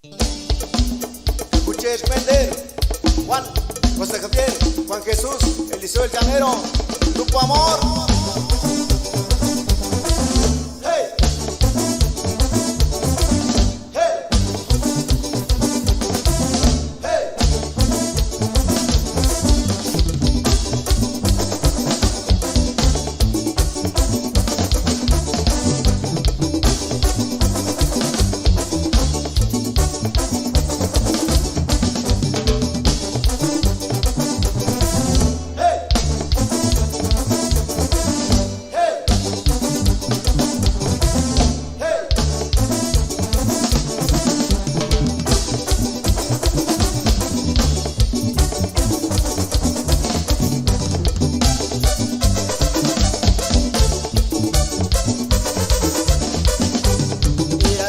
Escuché Pender, Juan, José Javier, Juan Jesús, Eliseo el Llanero, Grupo Amor. Hey. Hey. Hey.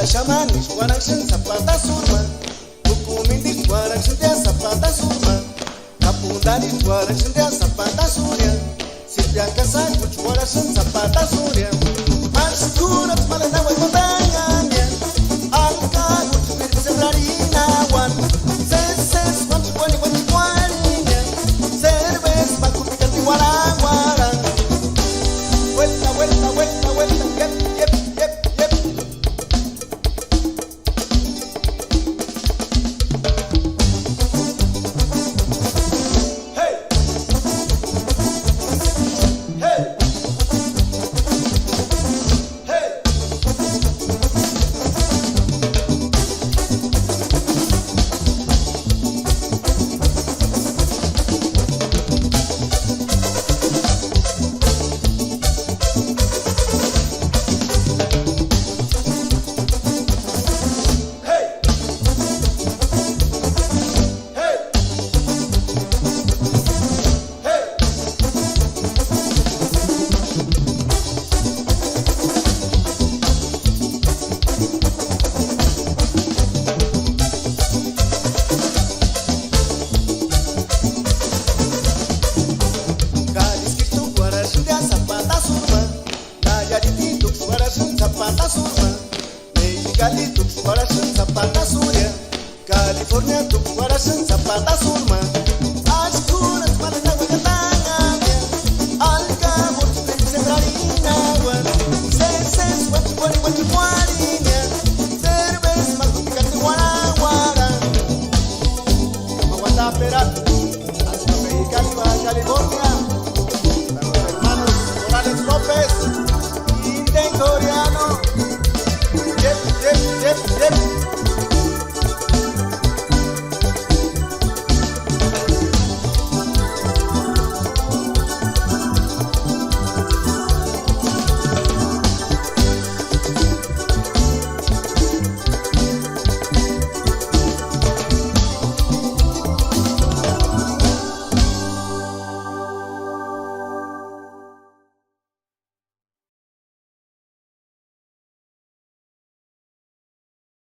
Shamanis, Guaraxen, Zapata Surma, Tucumindis, Guaraxen, Zapata Surma, Capundaris, Guaraxen, Zapata Suria, Silvia Casay, Guaraxen, Zapata Suria, Marsucuras, Malenagua, Montaña, Alca, Guchubiris, Rarina, Juan, Ceses, Guanchuani, Guanchuaniña, Cervez, Macupica, Tihuanaguara, vuelta, vuelta, vuelta, vuelta, yep, yep, yep, yep. Zapata Surma, Mexicali, Tuxtlapan, Zapata Suria, California, Tuxtlapan, Zapata Surma, Ascuras, Managua, Catania, Alca, Guchubiris, Rarina, Ceses, Guanchuani, Guanchuaniña, Cervez, Macupica, Tihuanaguara, Maguatapera, hasta Mexicali, Baja California, para los hermanos Morales López. Coreano, yep, yep, yep, yep.